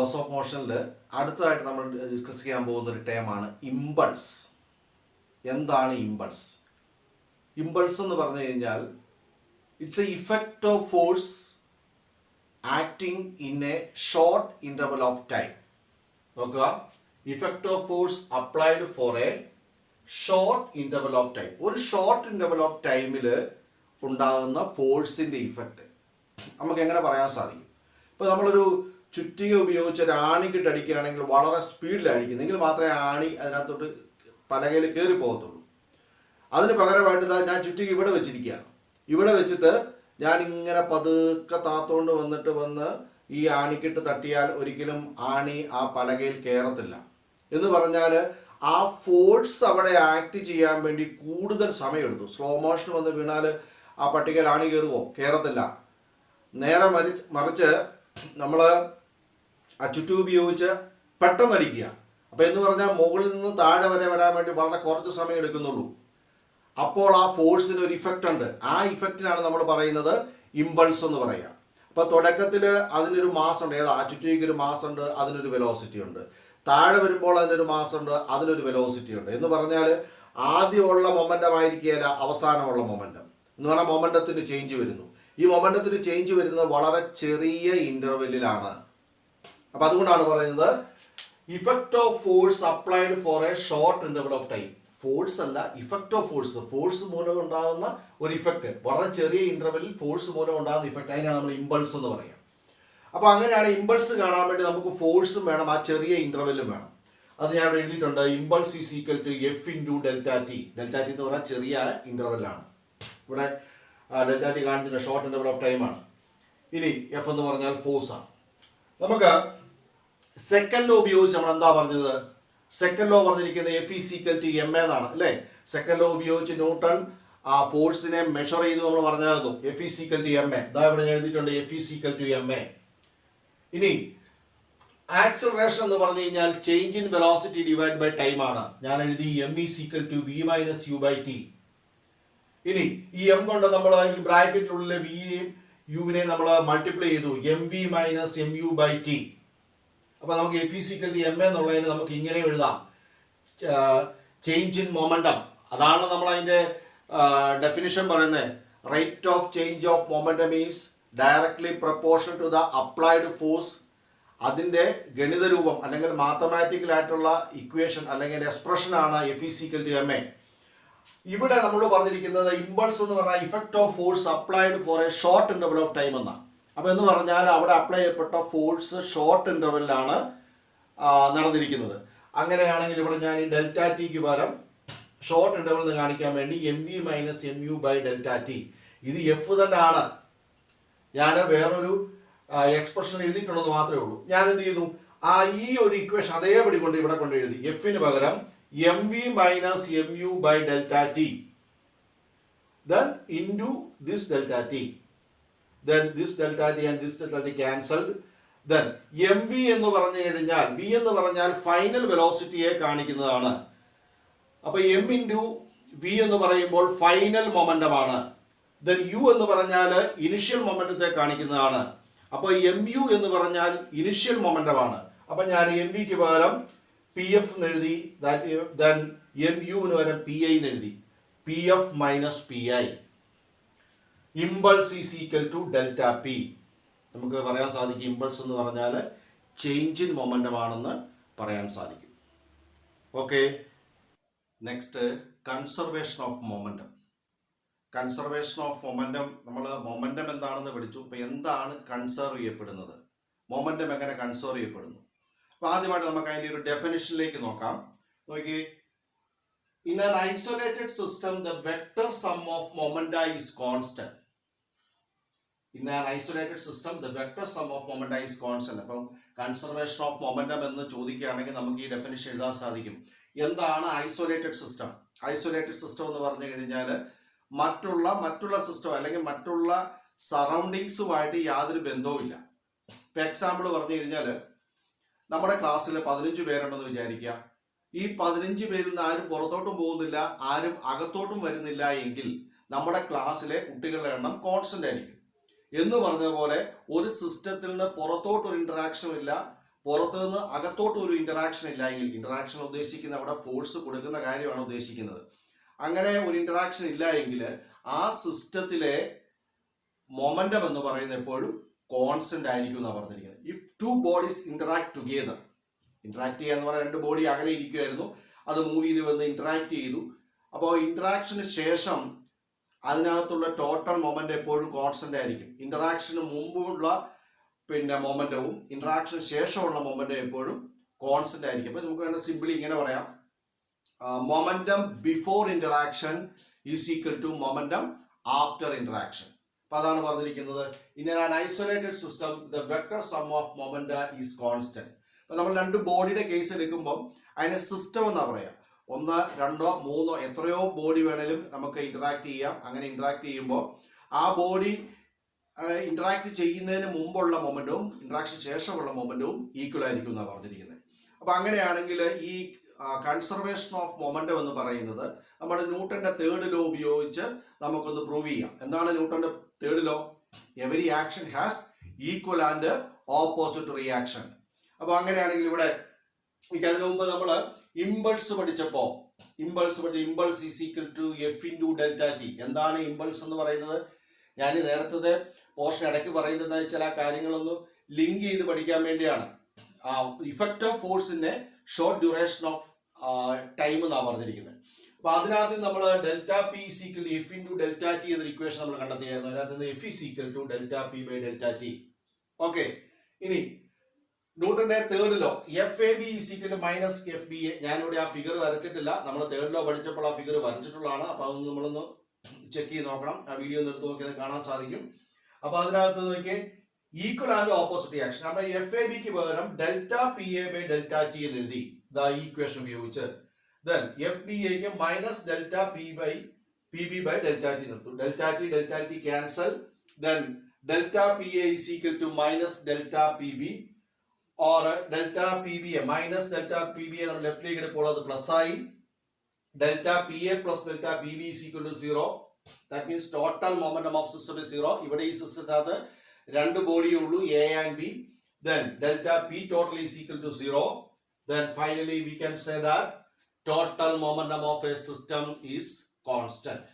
Loss of മോഷനിൽ അടുത്തതായിട്ട് നമ്മൾ discuss ചെയ്യാൻ പോകുന്ന ഒരു ടേമാണ് ഇമ്പൾസ്. എന്താണ് ഇമ്പൾസ്? ഇമ്പൾസ് എന്ന് പറഞ്ഞു കഴിഞ്ഞാൽ it's a effect of force acting in a short interval of time. നോക്കുക, effect of force applied for a short interval of time. ഒരു ഷോർട്ട് ഇൻ്റർവൽ ഓഫ് ടൈമിൽ ഉണ്ടാകുന്ന ഫോഴ്സിൻ്റെ ഇഫക്റ്റ് നമുക്ക് എങ്ങനെ പറയാൻ സാധിക്കും? ഇപ്പോൾ നമ്മളൊരു ചുറ്റിക ഉപയോഗിച്ച് ഒരു ആണിക്കിട്ട് അടിക്കുകയാണെങ്കിൽ വളരെ സ്പീഡിലടിക്കുന്നെങ്കിൽ മാത്രമേ ആണി അതിനകത്തോട്ട് പലകയിൽ കയറി പോകത്തുള്ളൂ. അതിന് പകരമായിട്ട് ഞാൻ ചുറ്റിക ഇവിടെ വെച്ചിരിക്കുകയാണ്. ഇവിടെ വെച്ചിട്ട് ഞാൻ ഇങ്ങനെ പതുക്കെ താത്തോണ്ട് വന്ന് ഈ ആണിക്കിട്ട് തട്ടിയാൽ ഒരിക്കലും ആണി ആ പലകയിൽ കയറത്തില്ല. എന്ന് പറഞ്ഞാൽ ആ ഫോഴ്സ് അവിടെ ആക്ട് ചെയ്യാൻ വേണ്ടി കൂടുതൽ സമയമെടുത്തു. സ്ലോ മോഷൻ വന്ന് വീണാൽ ആ പട്ടികയിൽ ആണി കയറുമോ? കയറത്തില്ല. നേരെ മറിച്ച് നമ്മൾ ആ ചുറ്റു ഉപയോഗിച്ച് പെട്ടെന്ന് അടിക്കുക. അപ്പോൾ എന്ന് പറഞ്ഞാൽ മുകളിൽ നിന്ന് താഴെ വരെ വരാൻ വേണ്ടി വളരെ കുറച്ച് സമയം എടുക്കുന്നുള്ളൂ. അപ്പോൾ ആ ഫോഴ്സിന് ഒരു ഇഫക്റ്റ് ഉണ്ട്. ആ ഇഫക്റ്റിനാണ് നമ്മൾ പറയുന്നത് ഇമ്പൾസ് എന്ന് പറയുക. അപ്പോൾ തുടക്കത്തിൽ അതിനൊരു മാസ് ഉണ്ട്. ആ ചുറ്റിക്ക് ഒരു മാസ് ഉണ്ട്, അതിനൊരു വെലോസിറ്റി ഉണ്ട്. താഴെ വരുമ്പോൾ അതിനൊരു മാസ് ഉണ്ട്, അതിനൊരു വെലോസിറ്റി ഉണ്ട്. എന്ന് പറഞ്ഞാൽ ആദ്യമുള്ള മൊമെൻ്റം ആയിരിക്കുകയില്ല അവസാനമുള്ള മൊമെൻ്റം. എന്ന് പറഞ്ഞാൽ മൊമെൻ്റത്തിന് ചേഞ്ച് വരുന്നു. ഈ മൊമെൻ്റത്തിന് ചേഞ്ച് വരുന്നത് വളരെ ചെറിയ ഇൻ്റർവെല്ലിലാണ്. അപ്പം അതുകൊണ്ടാണ് പറയുന്നത് effect of force applied for a short interval of time. Force അല്ല, ഇഫക്റ്റ് ഓഫ് ഫോഴ്സ്. ഫോഴ്സ് മൂലം ഉണ്ടാകുന്ന ഒരു ഇഫക്റ്റ്, വളരെ ചെറിയ ഇൻ്റർവെല്ലിൽ ഫോഴ്സ് മൂലം ഉണ്ടാകുന്ന ഇഫക്റ്റ്, അതിനാണ് നമ്മൾ ഇമ്പൾസ് എന്ന് പറയുക. അപ്പോൾ അങ്ങനെയാണ് ഇമ്പൾസ് കാണാൻ വേണ്ടി നമുക്ക് ഫോഴ്സും വേണം, ആ ചെറിയ ഇൻ്റർവെല്ലും വേണം. അത് ഞാൻ ഇവിടെ എഴുതിയിട്ടുണ്ട്. Impulse is equal to F into delta T. Delta T എന്ന് പറഞ്ഞാൽ ചെറിയ ഇൻ്റർവെല്ലാണ്. ഇവിടെ ഡെൽറ്റ ടി കാണിച്ചിട്ട് ഷോർട്ട് ഇൻ്റർവൽ ഓഫ് ടൈമാണ്. ഇനി എഫ് എന്ന് പറഞ്ഞാൽ ഫോഴ്സാണ്. നമുക്ക് സെക്കൻഡ് ലോ ഉപയോഗിച്ച് നമ്മൾ എന്താ പറഞ്ഞത്? സെക്കൻഡ് ലോ പറഞ്ഞിരിക്കുന്നത് F is equal to M എന്നാണ്, അല്ലേ? സെക്കൻഡ് ലോ ഉപയോഗിച്ച് ന്യൂട്ടൺ ആ ഫോഴ്സിനെ മെഷർ ചെയ്ത് നമ്മൾ പറഞ്ഞായിരുന്നു. F is equal to M A. ഇതാ ഇവിടെ ഞാൻ എഴുതിയിട്ടുണ്ട്, F is equal to M A. ഇനി ആക്സിലറേഷൻ എന്ന് പറഞ്ഞു കഴിഞ്ഞാൽ change in velocity divide by time ആണ്. ഞാൻ എഴുതി M is equal to V minus U by T. ഇനി ഈ എം കൊണ്ട് നമ്മൾ ഈ ബ്രാക്കറ്റിലുള്ള വിയും യുവിനെ നമ്മൾ മൾട്ടിപ്ലൈ ചെയ്തു, M V minus M U by T. അപ്പോൾ നമുക്ക് F is equal to M എന്നുള്ളതിന് നമുക്ക് ഇങ്ങനെ എഴുതാം, ചേഞ്ച് ഇൻ മൊമെൻ്റം. അതാണ് നമ്മൾ അതിൻ്റെ ഡെഫിനിഷൻ പറയുന്നത്. Rate of change of momentum is directly proportional to the applied force. അതിൻ്റെ ഗണിത രൂപം അല്ലെങ്കിൽ മാത്തമാറ്റിക്കൽ ആയിട്ടുള്ള ഇക്വേഷൻ അല്ലെങ്കിൽ എക്സ്പ്രഷനാണ് F is equal to M A. ഇവിടെ നമ്മൾ പറഞ്ഞിരിക്കുന്നത് ഇമ്പൾസ് എന്ന് പറഞ്ഞാൽ effect of force applied for a short interval of time എന്നാണ്. അപ്പോൾ എന്ന് പറഞ്ഞാൽ അവിടെ അപ്ലൈ ചെയ്യപ്പെട്ട ഫോഴ്സ് ഷോർട്ട് ഇൻ്റർവെല്ലാണ് നടന്നിരിക്കുന്നത്. അങ്ങനെയാണെങ്കിൽ ഇവിടെ ഞാൻ ഈ ഡെൽറ്റ ടിക്ക് പകരം ഷോർട്ട് ഇൻ്റർവെൽ എന്ന് കാണിക്കാൻ വേണ്ടി M V minus M U by delta T. ഇത് എഫ് തന്നെയാണ്. ഞാൻ വേറൊരു എക്സ്പ്രഷൻ എഴുതിയിട്ടുണ്ടെന്ന് മാത്രമേ ഉള്ളൂ. ഞാൻ എന്ത് ചെയ്തു, ഈ ഒരു ഇക്വേഷൻ അതേപടി കൊണ്ട് ഇവിടെ കൊണ്ട് എഴുതി. എഫിന് പകരം M V minus M U by delta T, then into this delta T. Then this delta t and this delta t cancelled. Then mv എന്ന് പറഞ്ഞു കഴിഞ്ഞാൽ v എന്ന് പറഞ്ഞാൽ ഫൈനൽ വെലോസിറ്റിയെ കാണിക്കുന്നതാണ്. അപ്പോൾ m ഇൻറ്റു v എന്ന് പറയുമ്പോൾ ഫൈനൽ മൊമെൻ്റമാണ്. ദെൻ u എന്ന് പറഞ്ഞാൽ ഇനിഷ്യൽ മൊമെൻ്റത്തെ കാണിക്കുന്നതാണ്. അപ്പോൾ mu എന്ന് പറഞ്ഞാൽ ഇനിഷ്യൽ മൊമെൻ്റമാണ്. അപ്പോൾ ഞാൻ mvക്ക് പകരം pf എന്ന് എഴുതി. ദെൻ muവിന് പകരം pi എന്ന് എഴുതി. pf മൈനസ് pi. Impulse is equal to delta P. നമുക്ക് പറയാൻ സാധിക്കും ഇമ്പൾസ് എന്ന് പറഞ്ഞാൽ ചേഞ്ച് ഇൻ മൊമെൻ്റം ആണെന്ന് പറയാൻ സാധിക്കും. Okay, next conservation of momentum. Conservation of momentum, നമ്മൾ മൊമെൻ്റം എന്താണെന്ന് പഠിച്ചു. ഇപ്പോൾ എന്താണ് കൺസർവ് ചെയ്യപ്പെടുന്നത്, മൊമെൻ്റം എങ്ങനെ കൺസർവ് ചെയ്യപ്പെടുന്നു? അപ്പോൾ ആദ്യമായിട്ട് നമുക്ക് അതിൻ്റെ ഒരു ഡെഫിനിഷനിലേക്ക് നോക്കാം. നോക്കി, in an isolated system the vector sum of momenta is constant. In an isolated system, the vector sum of momenta is constant. അപ്പം കൺസർവേഷൻ ഓഫ് മൊമെൻ്റം എന്ന് ചോദിക്കുകയാണെങ്കിൽ നമുക്ക് ഈ ഡെഫിനിഷൻ എഴുതാൻ സാധിക്കും. എന്താണ് ഐസൊലേറ്റഡ് സിസ്റ്റം? ഐസൊലേറ്റഡ് സിസ്റ്റം എന്ന് പറഞ്ഞു കഴിഞ്ഞാൽ മറ്റുള്ള സിസ്റ്റം അല്ലെങ്കിൽ മറ്റുള്ള സറൗണ്ടിങ്സുമായിട്ട് യാതൊരു ബന്ധവുമില്ല. ഇപ്പം എക്സാമ്പിൾ പറഞ്ഞു കഴിഞ്ഞാൽ നമ്മുടെ ക്ലാസ്സിൽ 15 പേരുണ്ടെന്ന് വിചാരിക്കുക. ഈ 15 പേരിൽ നിന്ന് ആരും പുറത്തോട്ടും പോകുന്നില്ല, ആരും അകത്തോട്ടും വരുന്നില്ല എങ്കിൽ നമ്മുടെ ക്ലാസ്സിലെ കുട്ടികളുടെ എണ്ണം കോൺസ്റ്റന്റ് ആയിരിക്കും. എന്ന് പറഞ്ഞതുപോലെ ഒരു സിസ്റ്റത്തിൽ നിന്ന് പുറത്തോട്ടൊരു ഇന്ററാക്ഷനും ഇല്ല, പുറത്തു നിന്ന് അകത്തോട്ട് ഒരു ഇന്ററാക്ഷൻ ഇല്ലെങ്കിൽ, ഇന്ററാക്ഷൻ ഉദ്ദേശിക്കുന്ന അവിടെ ഫോഴ്സ് കൊടുക്കുന്ന കാര്യമാണ് ഉദ്ദേശിക്കുന്നത്, അങ്ങനെ ഒരു ഇന്ററാക്ഷൻ ഇല്ല എങ്കിൽ ആ സിസ്റ്റത്തിലെ മൊമെന്റം എന്ന് പറയുന്നത് എപ്പോഴും കോൺസ്റ്റന്റ് ആയിരിക്കും എന്നാണ് പറഞ്ഞിരിക്കുന്നത്. If to bodies interact together, interact ചെയ്യുക എന്ന് പറഞ്ഞാൽ രണ്ട് ബോഡി അകലെ ഇരിക്കുമായിരുന്നു, അത് മൂവ് ചെയ്ത് വന്ന് ഇന്ററാക്ട് ചെയ്തു. അപ്പോൾ ഇന്ററാക്ഷന് ശേഷം അതിനകത്തുള്ള ടോട്ടൽ മൊമെന്റ് എപ്പോഴും കോൺസ്റ്റന്റ് ആയിരിക്കും. ഇന്ററാക്ഷന് മുമ്പുള്ള മൊമെന്റവും ഇന്ററാക്ഷന് ശേഷമുള്ള മൊമെന്റം എപ്പോഴും കോൺസ്റ്റന്റ് ആയിരിക്കും. അപ്പൊ നമുക്ക് തന്നെ സിമ്പിളി ഇങ്ങനെ പറയാം, momentum before interaction is equal to momentum after interaction. അപ്പൊ അതാണ് പറഞ്ഞിരിക്കുന്നത്. In an isolated system the vector sum of momenta is constant. അപ്പൊ നമ്മൾ രണ്ട് ബോഡിയുടെ കേസ് എടുക്കുമ്പോൾ അതിനെ സിസ്റ്റം എന്നാ പറയാ. ഒന്ന്, രണ്ടോ, മൂന്നോ, എത്രയോ ബോഡി വേണേലും നമുക്ക് ഇന്ററാക്ട് ചെയ്യാം. അങ്ങനെ ഇന്ററാക്ട് ചെയ്യുമ്പോൾ ആ ബോഡി ഇന്ററാക്ട് ചെയ്യുന്നതിന് മുമ്പുള്ള മൊമെന്റവും ഇന്ററാക്ഷൻ ശേഷമുള്ള മൊമെന്റവും ഈക്വൽ ആയിരിക്കും എന്നാണ് പറഞ്ഞിരിക്കുന്നത്. അപ്പൊ അങ്ങനെയാണെങ്കിൽ ഈ കൺസർവേഷൻ ഓഫ് മൊമെന്റം എന്ന് പറയുന്നത് നമ്മുടെ ന്യൂട്ടന്റെ തേർഡ് ലോ ഉപയോഗിച്ച് നമുക്കൊന്ന് പ്രൂവ് ചെയ്യാം. എന്താണ് ന്യൂട്ടന്റെ third law? Every action has equal and opposite reaction. അപ്പൊ അങ്ങനെയാണെങ്കിൽ ഇവിടെ അതിനു മുമ്പ് നമ്മൾ ഇമ്പൾസ് പഠിച്ചപ്പോൾ impulse is equal to F into delta T. എന്താണ് ഇമ്പൾസ് എന്ന് പറയുന്നത്? ഞാൻ നേരത്തെ പോർഷൻ ഇടയ്ക്ക് പറയുന്നത് വെച്ചാൽ ആ കാര്യങ്ങളൊന്നും ലിങ്ക് ചെയ്ത് പഠിക്കാൻ വേണ്ടിയാണ്. ഇഫക്റ്റ് ഓഫ് ഫോഴ്സിന്റെ ഷോർട്ട് ഡ്യൂറേഷൻ ഓഫ് ടൈം എന്നാണ് പറഞ്ഞിരിക്കുന്നത്. അപ്പൊ അതിനകത്ത് നമ്മൾ delta P is equal F into delta T എന്നൊരു ഇക്വേഷൻ നമ്മൾ കണ്ടെത്തിയായിരുന്നു. അതിനകത്ത് F is equal to delta P by delta T. Okay, ഇനി ന്യൂട്ടന്റെ third law F A B is equal to minus F B A. ഞാനിവിടെ ആ figure വരച്ചിട്ടില്ല, നമ്മൾ third law പഠിച്ചപ്പോൾ ആ ഫിഗർ വരച്ചിട്ടുള്ളതാണ്. അപ്പൊ അതൊന്ന് നമ്മളൊന്ന് ചെക്ക് ചെയ്ത് നോക്കണം. ആ വീഡിയോ നിർത്തി നോക്കിയാൽ കാണാൻ സാധിക്കും. അപ്പൊ അതിനകത്ത് നോക്കിയാൽ ഈക്വൽ ആൻഡ് ഓപ്പോസിറ്റ് റിയാക്ഷൻ. നമ്മൾ എഫ് എ ബിക്ക് പകരം delta P A by delta T എന്ന് എഴുതി ഈ ഇക്വേഷൻ ഉപയോഗിച്ച്. ദെൻ എഫ് ബി എക്ക് minus delta P B by delta T നിർത്തും. Delta T cancel. Then delta P A is equal to minus delta P B or delta P B A minus delta P B A നമ്മൾ ലെഫ്റ്റിലേക്ക് എടുക്കുമ്പോൾ അത് plus ആയി. Delta P A plus delta P B is equal to 0. That means total momentum of system is 0. ഇവിടെ ഈ സിസ്റ്റത്തിനകത്ത് രണ്ട് ബോഡിയേ ഉള്ളൂ, A and B. Then delta P total is equal to 0. Then finally we can say that total momentum of a system is constant.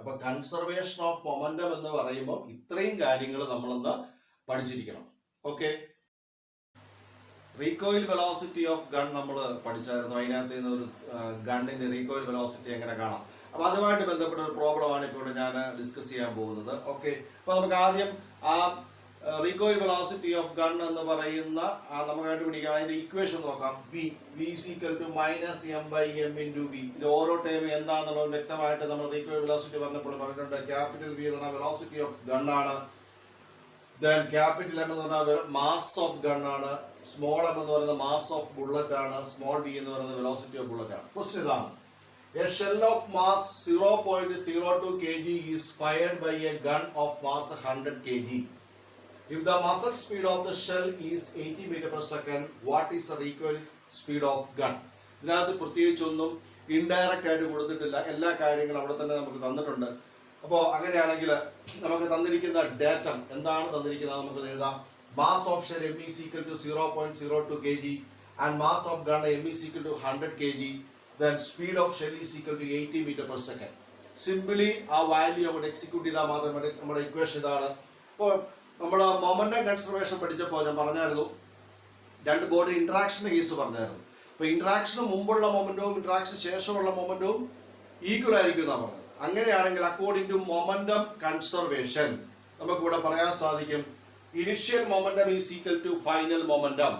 അപ്പൊ conservation of momentum എന്ന് പറയുമ്പോൾ ഇത്രയും കാര്യങ്ങൾ നമ്മളൊന്ന് പഠിച്ചിരിക്കണം. Okay, recoil velocity of gun നമ്മൾ പഠിച്ചായിരുന്നു. അതിനകത്ത് നിന്ന് ഒരു ഗണ്ണിന്റെ റീകോയിൽ വെലോസിറ്റി എങ്ങനെ കാണാം. അപ്പൊ അതുമായിട്ട് ബന്ധപ്പെട്ട ഒരു പ്രോബ്ലമാണ് ഇപ്പോൾ ഞാൻ ഡിസ്കസ് ചെയ്യാൻ പോകുന്നത്. ഓക്കെ, അപ്പൊ നമുക്ക് ആദ്യം ആ റീകോയിൽ വെലോസിറ്റി ഓഫ് ഗൺ എന്ന് പറയുന്ന നമുക്കായിട്ട് പിടിക്കാം. അതിന്റെ ഇക്വേഷൻ നോക്കാം. V is equal to minus M by M into V. ഇത് ഓരോ ടൈം എന്താണെന്നുള്ളത് വ്യക്തമായിട്ട് നമ്മൾ റീകോയിൽ വെലോസിറ്റി പറഞ്ഞപ്പോൾ പറഞ്ഞിട്ടുണ്ട്. ക്യാപിറ്റൽ വി എന്ന് പറഞ്ഞാൽ വെലോസിറ്റി ഓഫ് ഗൺ ആണ്. ദെൻ ക്യാപിറ്റൽ എം എന്ന് പറഞ്ഞാൽ മാസ് ഓഫ് ഗൺ ആണ്. സ്മോൾ എം എന്ന് പറയുന്നത് മാസ് ഓഫ് ബുള്ളറ്റ് ആണ്. സ്മോൾ ബി എന്ന് പറയുന്നത് വെലോസിറ്റി ഓഫ് ബുള്ളറ്റ് ആണ്. ക്വസ്റ്റ്യൻ ഇതാണ്: a shell of mass 0.02 kg is fired by a gun of mass 100 kg. If the muzzle speed of the shell is 80 meter per second, what is the recoil speed of gun? ഇതിനകത്ത് പ്രത്യേകിച്ചൊന്നും indirect ആയിട്ട് കൊടുത്തിട്ടില്ല. എല്ലാ കാര്യങ്ങളും അവിടെ തന്നെ നമുക്ക് തന്നിട്ടുണ്ട്. അപ്പോൾ അങ്ങനെയാണെങ്കിൽ നമുക്ക് തന്നിരിക്കുന്ന ഡാറ്റം എന്താണ് തന്നിരിക്കുന്നത് നമുക്ക് എഴുതാം. Mass of shell M is equal to 0.02 kg and mass of gun m is equal to 100 kg. Then speed of shell is equal to 80 meter per second. Simply ആ വാല്യൂ അവിടെ എക്സിക്യൂട്ട് ചെയ്താൽ മാത്രമേ നമ്മുടെ equation ഇതാണ്. അപ്പോൾ നമ്മൾ momentum conservation പഠിച്ചപ്പോൾ ഞാൻ പറഞ്ഞായിരുന്നു രണ്ട് ബോഡി ഇന്ററാക്ഷന്റെ കേസ് പറഞ്ഞായിരുന്നു. അപ്പോൾ ഇന്ററാക്ഷന് മുമ്പുള്ള മൊമെന്റവും ഇന്ററാക്ഷന് ശേഷമുള്ള മൊമെന്റവും ഈക്വൽ ആയിരിക്കും എന്നാണ് പറഞ്ഞത്. അങ്ങനെയാണെങ്കിൽ അക്കോർഡിംഗ് ടു മൊമെന്റം കൺസർവേഷൻ നമുക്കിവിടെ പറയാൻ സാധിക്കും initial momentum is equal to final momentum.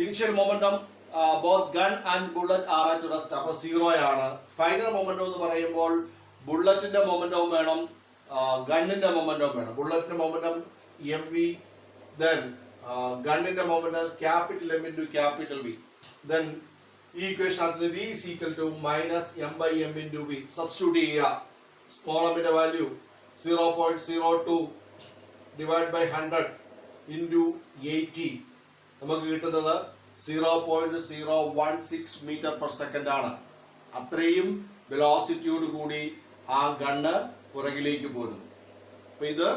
Initial momentum both gun and bullet are at rest. അപ്പോൾ 0 ആണ്. ഫൈനൽ മൊമെന്റം എന്ന് പറയുമ്പോൾ ബുള്ളറ്റിന്റെ മൊമെന്റവും വേണം, ഗണ്ണിന്റെ മൊമെന്റവും വേണം. ബുള്ളറ്റിന്റെ മൊമെന്റം എം വി, ദെൻ ഗണ്ണിന്റെ momentum capital M into capital V. Then ഈ ഇക്വേഷൻ അതിന് V is equal to minus M by M into V. Substitute ചെയ്യുക. സ്മോൾ എമ്മിന്റെ വാല്യൂ 0.02 ഡിവൈഡ് ബൈ 100 ഇൻറ്റു 80 നമുക്ക് കിട്ടുന്നത് 0.016 മീറ്റർ പെർ സെക്കൻഡ് ആണ്. അത്രയും വെലോസിറ്റിയോട് കൂടി ആ ഗണ്ണ് പുറകിലേക്ക് പോരുന്നു. അപ്പൊ ഇത്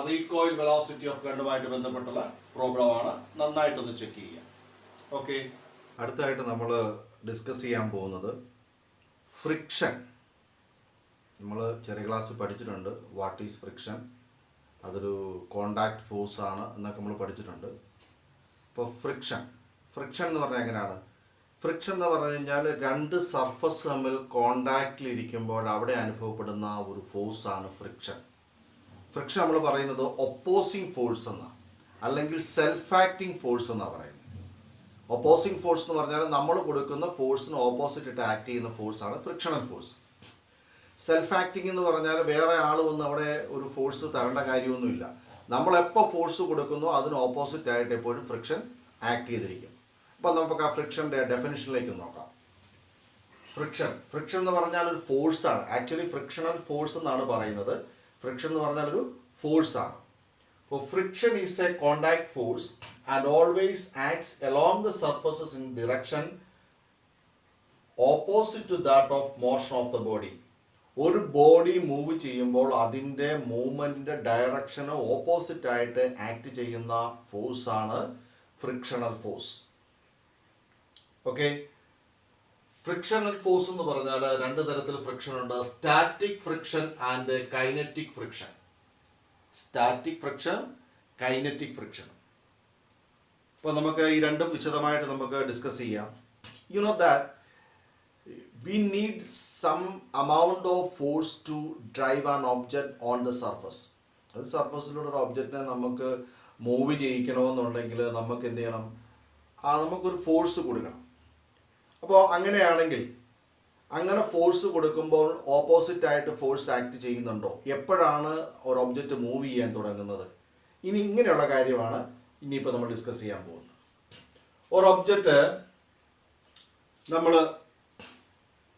റീകോയിൽ വെലോസിറ്റി ഓഫ് ഗണ്ണുമായിട്ട് ബന്ധപ്പെട്ടുള്ള പ്രോബ്ലമാണ്. നന്നായിട്ടൊന്ന് ചെക്ക് ചെയ്യുക. ഓക്കെ, അടുത്തായിട്ട് നമ്മൾ ഡിസ്കസ് ചെയ്യാൻ പോകുന്നത് ഫ്രിക്ഷൻ. നമ്മൾ ചെറിയ ക്ലാസ്സിൽ പഠിച്ചിട്ടുണ്ട് വാട്ട് ഈസ് ഫ്രിക്ഷൻ, അതൊരു കോണ്ടാക്ട് ഫോഴ്സ് ആണ് എന്നൊക്കെ നമ്മൾ പഠിച്ചിട്ടുണ്ട്. ഇപ്പോൾ ഫ്രിക്ഷൻ എന്ന് പറഞ്ഞാൽ എങ്ങനെയാണ്? ഫ്രിക്ഷൻ എന്ന് പറഞ്ഞു കഴിഞ്ഞാൽ രണ്ട് സർഫസ് തമ്മിൽ കോണ്ടാക്റ്റിലിരിക്കുമ്പോൾ അവിടെ അനുഭവപ്പെടുന്ന ഒരു ഫോഴ്സാണ് ഫ്രിക്ഷൻ. ഫ്രിക്ഷൻ നമ്മൾ പറയുന്നത് ഒപ്പോസിങ് ഫോഴ്സ് എന്നാണ്, അല്ലെങ്കിൽ സെൽഫ് ആക്ടിങ് ഫോഴ്സ് എന്നാണ് പറയുന്നത്. ഒപ്പോസിങ് ഫോഴ്സ് എന്ന് പറഞ്ഞാൽ നമ്മൾ കൊടുക്കുന്ന ഫോഴ്സിന് ഓപ്പോസിറ്റ് ആയിട്ട് ആക്ട് ചെയ്യുന്ന ഫോഴ്സാണ് ഫ്രിക്ഷണൽ ഫോഴ്സ്. സെൽഫ് ആക്ടിങ് എന്ന് പറഞ്ഞാൽ വേറെ ആൾ വന്ന് അവിടെ ഒരു ഫോഴ്സ് തരേണ്ട കാര്യമൊന്നുമില്ല. നമ്മളെപ്പോൾ ഫോഴ്സ് കൊടുക്കുന്നോ അതിന് ഓപ്പോസിറ്റ് ആയിട്ട് എപ്പോഴും ഫ്രിക്ഷൻ ആക്ട് ചെയ്തിരിക്കും. അപ്പോൾ നമുക്ക് ആ ഫ്രിക്ഷൻ്റെ ഡെഫിനിഷനിലേക്ക് നോക്കാം. ഫ്രിക്ഷൻ എന്ന് പറഞ്ഞാൽ ഒരു ഫോഴ്സാണ്. ആക്ച്വലി ഫ്രിക്ഷണൽ ഫോഴ്സ് എന്നാണ് പറയുന്നത്. ഫ്രിക്ഷൻ എന്ന് പറഞ്ഞാൽ ഒരു ഫോഴ്സാണ്. അപ്പോൾ friction is a contact force and always acts along the surfaces in direction opposite to that of motion of the body. ഒരു ബോഡി മൂവ് ചെയ്യുമ്പോൾ അതിൻ്റെ മൂവ്മെൻറ്റിൻ്റെ ഡയറക്ഷന് ഓപ്പോസിറ്റ് ആയിട്ട് ആക്ട് ചെയ്യുന്ന ഫോഴ്സാണ് frictional force. Okay, frictional force എന്ന് പറഞ്ഞാൽ രണ്ട് തരത്തിൽ ഫ്രിക്ഷൻ ഉണ്ട്. Static friction and kinetic friction. Static friction, kinetic friction. അപ്പോൾ നമുക്ക് ഈ രണ്ടും വിശദമായിട്ട് നമുക്ക് ഡിസ്കസ് ചെയ്യാം. You know that we need some amount of force to drive an object on the surface. അത് സർഫസിലൂടെ ഒരു ഒബ്ജക്റ്റിനെ നമുക്ക് മൂവ് ചെയ്യിക്കണമെന്നുണ്ടെങ്കിൽ നമുക്ക് എന്ത് ചെയ്യണം? നമുക്കൊരു ഫോഴ്സ് കൊടുക്കണം. അപ്പോൾ അങ്ങനെയാണെങ്കിൽ അങ്ങനെ ഫോഴ്സ് കൊടുക്കുമ്പോൾ ഓപ്പോസിറ്റ് ആയിട്ട് ഫോഴ്സ് ആക്ട് ചെയ്യുന്നുണ്ടോ? എപ്പോഴാണ് ഒരു ഒബ്ജക്റ്റ് മൂവ് ചെയ്യാൻ തുടങ്ങുന്നത്? ഇനി ഇങ്ങനെയുള്ള കാര്യമാണ് ഇനിയിപ്പോൾ നമ്മൾ ഡിസ്കസ് ചെയ്യാൻ പോകുന്നത്. ഒരു ഒബ്ജക്റ്റ് നമ്മൾ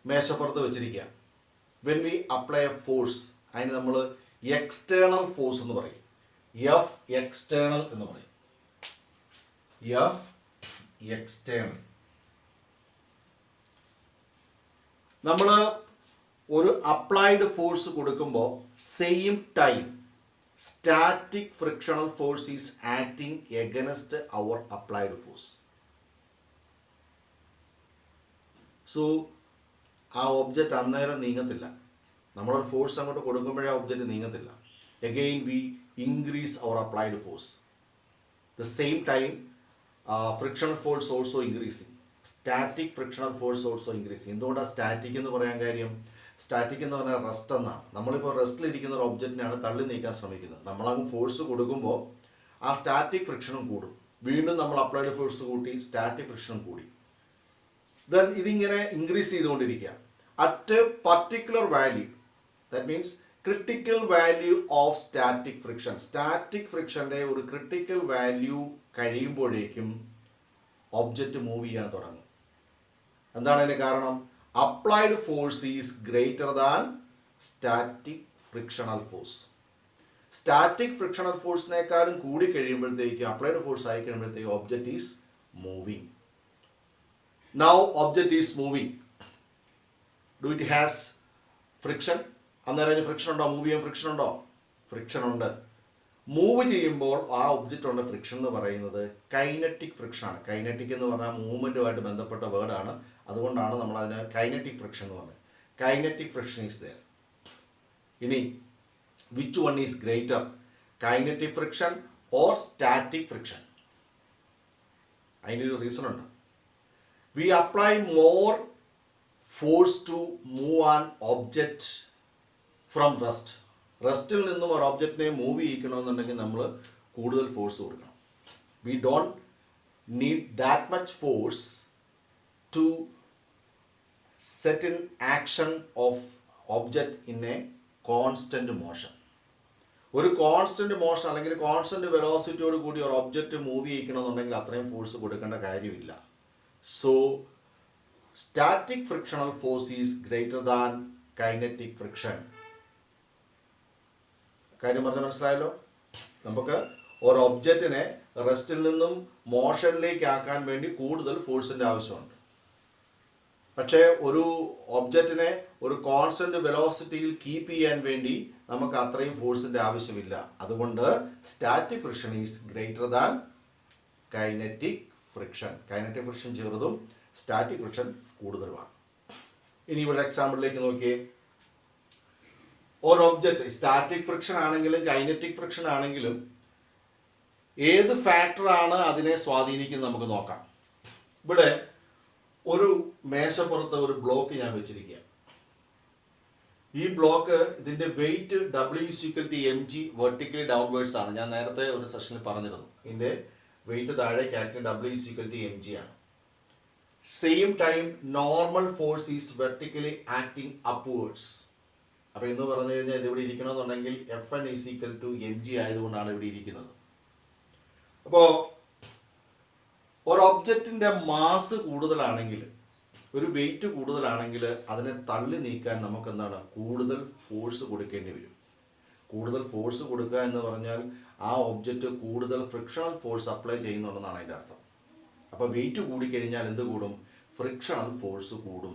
മേശപ്പുറത്ത് വെച്ചിരിക്കുക. When we apply A force, അതിന് നമ്മൾ എക്സ്റ്റേണൽ ഫോഴ്സ് എന്ന് പറയും. എഫ് എക്സ്റ്റേണൽ എന്ന് പറയും. F external. നമ്മൾ ഒരു അപ്ലൈഡ് ഫോഴ്സ് കൊടുക്കുമ്പോൾ same time static frictional force is acting against our applied force. So ആ ഒബ്ജക്റ്റ് അന്നേരം നീങ്ങത്തില്ല. നമ്മളൊരു ഫോഴ്സ് അങ്ങോട്ട് കൊടുക്കുമ്പോഴേ ഒബ്ജക്റ്റ് നീങ്ങത്തില്ല. Again we increase our applied force. The same time frictional force also increasing. Static frictional force also increasing. എന്തുകൊണ്ടാണ് static എന്ന് പറയാൻ കാര്യം? സ്റ്റാറ്റിക് എന്ന് പറഞ്ഞാൽ റെസ്റ്റ് എന്നാണ്. നമ്മളിപ്പോൾ റെസ്റ്റിലിരിക്കുന്ന ഒരു ഒബ്ജക്റ്റിനാണ് തള്ളി നീക്കാൻ ശ്രമിക്കുന്നത്. നമ്മളങ്ങ് ഫോഴ്സ് കൊടുക്കുമ്പോൾ ആ സ്റ്റാറ്റിക് ഫ്രിക്ഷനും കൂടും. വീണ്ടും നമ്മൾ അപ്ലൈഡ് ഫോഴ്സ് കൂട്ടി, സ്റ്റാറ്റിക് ഫ്രിക്ഷനും കൂടി. ദെൻ ഇതിങ്ങനെ ഇൻക്രീസ് ചെയ്തുകൊണ്ടിരിക്കുക. At a particular value, that means critical value of static friction. Static ഫ്രിക്ഷൻ്റെ ഒരു ക്രിട്ടിക്കൽ വാല്യൂ കഴിയുമ്പോഴേക്കും ഒബ്ജക്റ്റ് മൂവ് ചെയ്യാൻ തുടങ്ങും. എന്താണ് അതിന് കാരണം? Applied force is greater than static frictional force. Static frictional ഫോഴ്സിനേക്കാളും കൂടി കഴിയുമ്പോഴത്തേക്കും അപ്ലൈഡ് ഫോഴ്സ് ആയി കഴിയുമ്പോഴത്തേക്കും object is moving. Now object is moving. Do it has friction? അന്നേരം അതിന് ഫ്രിക്ഷൻ ഉണ്ടോ? മൂവ് ചെയ്യാൻ ഫ്രിക്ഷൻ ഉണ്ടോ? ഫ്രിക്ഷൻ ഉണ്ട്. മൂവ് ചെയ്യുമ്പോൾ ആ ഒബ്ജക്റ്റ് ഉണ്ട് ഫ്രിക്ഷൻ എന്ന് പറയുന്നത് കൈനറ്റിക് ഫ്രിക്ഷനാണ്. കൈനറ്റിക് എന്ന് പറഞ്ഞാൽ മൂവ്മെൻറ്റുമായിട്ട് ബന്ധപ്പെട്ട വേർഡാണ്. അതുകൊണ്ടാണ് നമ്മൾ അതിന് കൈനറ്റിക് ഫ്രിക്ഷൻ എന്ന് പറഞ്ഞത്. Kinetic friction is there. ഇനി which one is greater, kinetic friction or static friction? അതിനൊരു റീസൺ ഉണ്ട്. We apply more force to move an object from rest. റെസ്റ്റിൽ നിന്നും ഒരു ഒബ്ജക്റ്റിനെ മൂവ് ചെയ്യിക്കണമെന്നുണ്ടെങ്കിൽ നമ്മൾ കൂടുതൽ ഫോഴ്സ് കൊടുക്കണം. We don't need that much force to set in action of object in a constant motion. ഒരു constant motion അല്ലെങ്കിൽ constant വെലോസിറ്റിയോട് കൂടി ഒരു ഒബ്ജക്റ്റ് മൂവ് ചെയ്യിക്കണമെന്നുണ്ടെങ്കിൽ അത്രയും ഫോഴ്സ് കൊടുക്കേണ്ട കാര്യമില്ല. So static frictional force is greater than kinetic friction. കാര്യം പറഞ്ഞാൽ മനസ്സിലായല്ലോ? നമുക്ക് ഒരു ഒബ്ജക്റ്റിനെ റെസ്റ്റിൽ നിന്നും മോഷനിലേക്ക് ആക്കാൻ വേണ്ടി കൂടുതൽ ഫോഴ്സിൻ്റെ ആവശ്യമുണ്ട്. പക്ഷേ ഒരു ഒബ്ജക്റ്റിനെ ഒരു കോൺസ്റ്റന്റ് വെലോസിറ്റിയിൽ കീപ്പ് ചെയ്യാൻ വേണ്ടി നമുക്ക് അത്രയും ഫോഴ്സിൻ്റെ ആവശ്യമില്ല. അതുകൊണ്ട് static friction is greater than kinetic friction. Kinetic friction ചെറുതും സ്റ്റാറ്റിക് ഫ്രിക്ഷൻ കൂടുതലുമാണ്. ഇനി ഇവിടെ എക്സാമ്പിളിലേക്ക് നോക്കിയേ. ഒരു ഒബ്ജക്റ്റ് സ്റ്റാറ്റിക് ഫ്രിക്ഷൻ ആണെങ്കിലും കൈനറ്റിക് ഫ്രിക്ഷൻ ആണെങ്കിലും ഏത് ഫാക്ടറാണ് അതിനെ സ്വാധീനിക്കുന്നത് നമുക്ക് നോക്കാം. ഇവിടെ ഒരു മേശപ്പുറത്ത് ഒരു ബ്ലോക്ക് ഞാൻ വെച്ചിരിക്കുക. ഈ ബ്ലോക്ക് ഇതിന്റെ വെയിറ്റ് W=mg വെർട്ടിക്കലി ഡൗൺവേർഡ്സ് ആണ്. ഞാൻ നേരത്തെ ഒരു സെഷനിൽ പറഞ്ഞിരുന്നു ഇതിന്റെ വെയിറ്റ് താഴേക്ക് ആക്ട് W=mg ആണ്. Same time normal force is vertically acting upwards. അപ്പൊ എന്ന് പറഞ്ഞു കഴിഞ്ഞാൽ ഇത് ഇവിടെ ഇരിക്കണമെന്നുണ്ടെങ്കിൽ Fn=mg ആയതുകൊണ്ടാണ് ഇവിടെ ഇരിക്കുന്നത്. അപ്പോ ഒരു ഒബ്ജക്റ്റിന്റെ മാസ് കൂടുതലാണെങ്കിൽ, ഒരു വെയിറ്റ് കൂടുതലാണെങ്കിൽ അതിനെ തള്ളി നീക്കാൻ നമുക്ക് എന്താണ് കൂടുതൽ ഫോഴ്സ് കൊടുക്കേണ്ടി വരും. കൂടുതൽ ഫോഴ്സ് കൊടുക്കുക എന്ന് പറഞ്ഞാൽ ആ ഒബ്ജക്റ്റ് കൂടുതൽ ഫ്രിക്ഷണൽ ഫോഴ്സ് അപ്ലൈ ചെയ്യുന്നുണ്ടെന്നാണ് അതിൻ്റെ അർത്ഥം. അപ്പോൾ വെയിറ്റ് കൂടിക്കഴിഞ്ഞാൽ എന്ത് കൂടും? ഫ്രിക്ഷണൽ ഫോഴ്സ് കൂടും.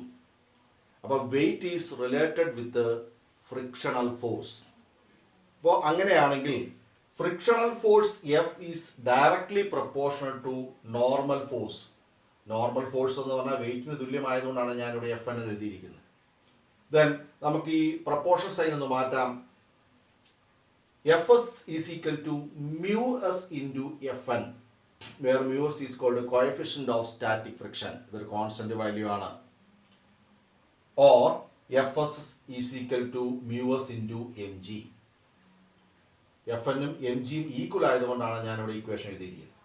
അപ്പോൾ weight is related with frictional force. അപ്പോൾ അങ്ങനെയാണെങ്കിൽ frictional force F is directly proportional to normal force. Normal force എന്ന് പറഞ്ഞാൽ വെയിറ്റിന് തുല്യമായതുകൊണ്ടാണ് ഞാനിവിടെ Fn എന്ന് എഴുതിയിരിക്കുന്നത്. ദെൻ നമുക്ക് ഈ പ്രൊപ്പോർഷൻ സൈൻ ഒന്ന് മാറ്റാം. Fs =μs × Fn, where μs is called a coefficient of static friction. ഇതൊരു കോൺസ്റ്റന്റ് വാല്യൂ ആണ്. Or Fs =μs × mg. Fn ഉം mg യും ഈക്വൽ ആയതുകൊണ്ടാണ് ഞാനിവിടെ ഇക്വേഷൻ എഴുതിയിരിക്കുന്നത്.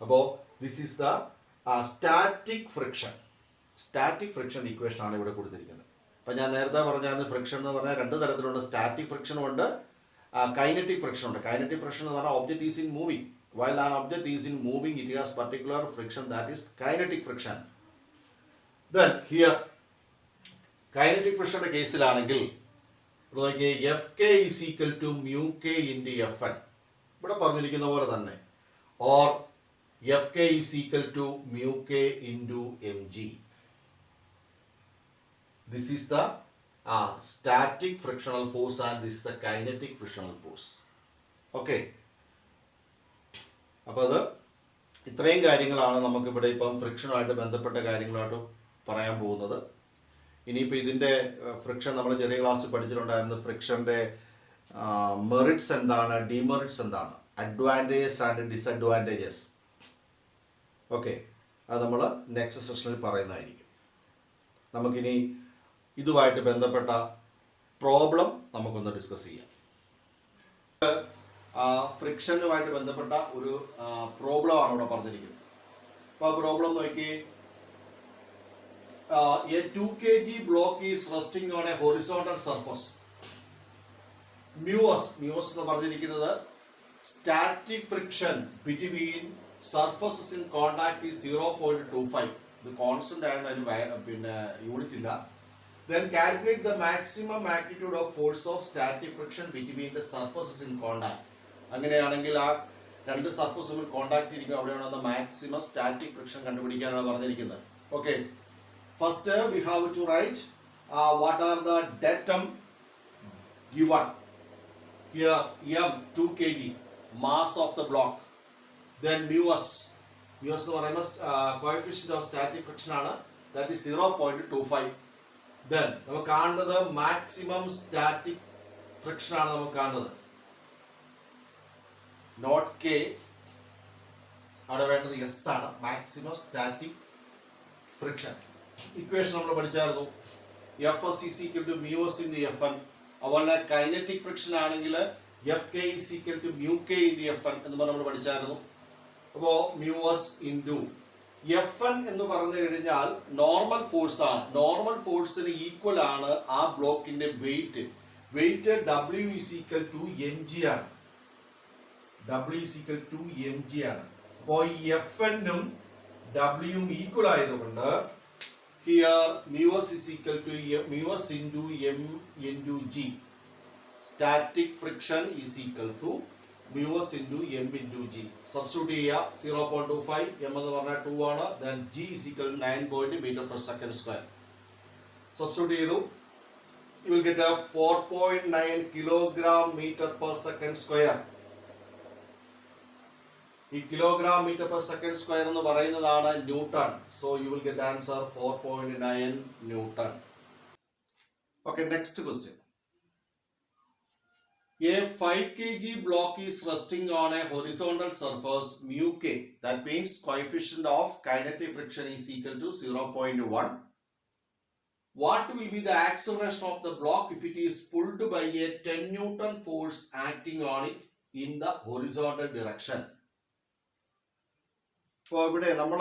അപ്പോൾ this is the static friction. Static friction equation ആണ് ഇവിടെ കൊടുത്തിരിക്കുന്നത്. അപ്പം ഞാൻ നേരത്തെ പറഞ്ഞായിരുന്നു ഫ്രിക്ഷൻ എന്ന് പറഞ്ഞാൽ രണ്ട് തരത്തിലുണ്ട്. സ്റ്റാറ്റിക് ഫ്രിക്ഷനും ഉണ്ട്, കൈനറ്റിക് ഫ്രിക്ഷൻ ഉണ്ട്. കൈനറ്റിക് ഫ്രിക്ഷൻ എന്ന് പറഞ്ഞാൽ object is in moving. While an object is in moving, it has particular friction, that is kinetic friction. Then here kinetic friction ന്റെ കേസിലാണെങ്കിൽ നോക്കിയേ Fk =μk × Fn. ഇവിടെ പറഞ്ഞിരിക്കുന്ന പോലെ തന്നെ. Or Fk =μk × mg. This is the static frictional force and this is the kinetic frictional force. Okay. അപ്പോൾ അത് ഇത്രയും കാര്യങ്ങളാണ് നമുക്കിവിടെ ഇപ്പം ഫ്രിക്ഷനുമായിട്ട് ബന്ധപ്പെട്ട കാര്യങ്ങളായിട്ട് പറയാൻ പോകുന്നത്. ഇനിയിപ്പോൾ ഇതിൻ്റെ ഫ്രിക്ഷൻ നമ്മൾ ചെറിയ ക്ലാസ്സിൽ പഠിച്ചിട്ടുണ്ടായിരുന്നു. ഫ്രിക്ഷൻ്റെ മെറിറ്റ്സ് എന്താണ്, ഡിമെറിറ്റ്സ് എന്താണ്, അഡ്വാൻറ്റേജസ് ആൻഡ് ഡിസഡ്വാൻറ്റേജസ്. ഓക്കെ, അത് നമ്മൾ നെക്സ്റ്റ് സെഷനിൽ പറയുന്നതായിരിക്കും. നമുക്കിനി ഇതുമായിട്ട് ബന്ധപ്പെട്ട പ്രോബ്ലം നമുക്കൊന്ന് ഡിസ്കസ് ചെയ്യാം. ഫ്രിക്ഷനുമായിട്ട് ബന്ധപ്പെട്ട ഒരു പ്രോബ്ലമാണ് ഇവിടെ പറഞ്ഞിരിക്കുന്നത്. അപ്പോൾ ആ പ്രോബ്ലം നോക്കി. A 2 kg block is resting on a horizontal surface. Μs എന്ന് പറഞ്ഞിരിക്കുന്നത് static friction between surfaces in contact is 0.25. ഇത് കോൺസ്റ്റന്റ് ആയതുകൊണ്ട് അതിന് പിന്നെ യൂണിറ്റ് ഇല്ല. Then calculate the maximum magnitude of force of static friction between the surfaces in contact. അങ്ങനെയാണെങ്കിൽ ആ രണ്ട് സർഫസ് തമ്മിൽ കോണ്ടാക്ട് ഇരിക്കും, അവിടെയാണ് മാക്സിമം സ്റ്റാറ്റിക് ഫ്രിക്ഷൻ കണ്ടുപിടിക്കാനാണ് പറഞ്ഞിരിക്കുന്നത്. Okay, first we have to write what are the datum given here. m 2 kg mass of the block. Then μs എന്ന് പറയുമ്പോൾ കോഎഫിഷ്യന്റ് ഓഫ് സ്റ്റാറ്റിക് ഫ്രിക്ഷൻ ആണ്, ദാറ്റ് ഈസ് 0.25. ദെൻ നമുക്ക് കാണുന്നത് maximum static friction ആണ് നമുക്ക് കാണുന്നത്, നോട്ട് കെ. അവിടെ വേണ്ടത് എസ് ആണ്, മാക്സിമം സ്റ്റാറ്റിക് ഫ്രിക്ഷൻ. ഇക്വേഷൻ നമ്മൾ പഠിച്ചായിരുന്നു. Fs =μs × Fn. അതുപോലെ കൈനറ്റിക് ഫ്രിക്ഷൻ ആണെങ്കിൽ Fk =μk × Fn എന്ന് പറഞ്ഞ് നമ്മൾ പഠിച്ചായിരുന്നു. അപ്പോൾ μs × Fn എന്ന് പറഞ്ഞു കഴിഞ്ഞാൽ നോർമൽ ഫോഴ്സ് ആണ്. നോർമൽ ഫോഴ്സിന് ഈക്വൽ ആണ് ആ ബ്ലോക്കിന്റെ വെയിറ്റ്. വെയിറ്റ് W =mg ആണ്. W =mg ആണ്. അപ്പോൾ ഈ Fn ഉം W ഉം ഈക്വൽ ആയതുകൊണ്ട് here μs =μs × m × g. Static friction is equal to μs × m × g. Substitute ചെയ്യുക. 0.25, m എന്ന് പറഞ്ഞാൽ 2 ആണ്. Then g = 9 m/s². സബ്സ്റ്റിറ്റ്യൂട്ട് ചെയ്തു. You will get a 4.9 kg m/s². ഈ kilogram metre per second square എന്ന് പറയുന്നതാണ് newton. So you will get answer 4.9 newton. Okay, next question. A 5 kg block is resting on a horizontal surface mu k. That means coefficient of kinetic friction is equal to 0.1. What will be the acceleration of the block if it is pulled by a 10 Newton force acting on it in the horizontal direction? ഇപ്പോൾ ഇവിടെ നമ്മൾ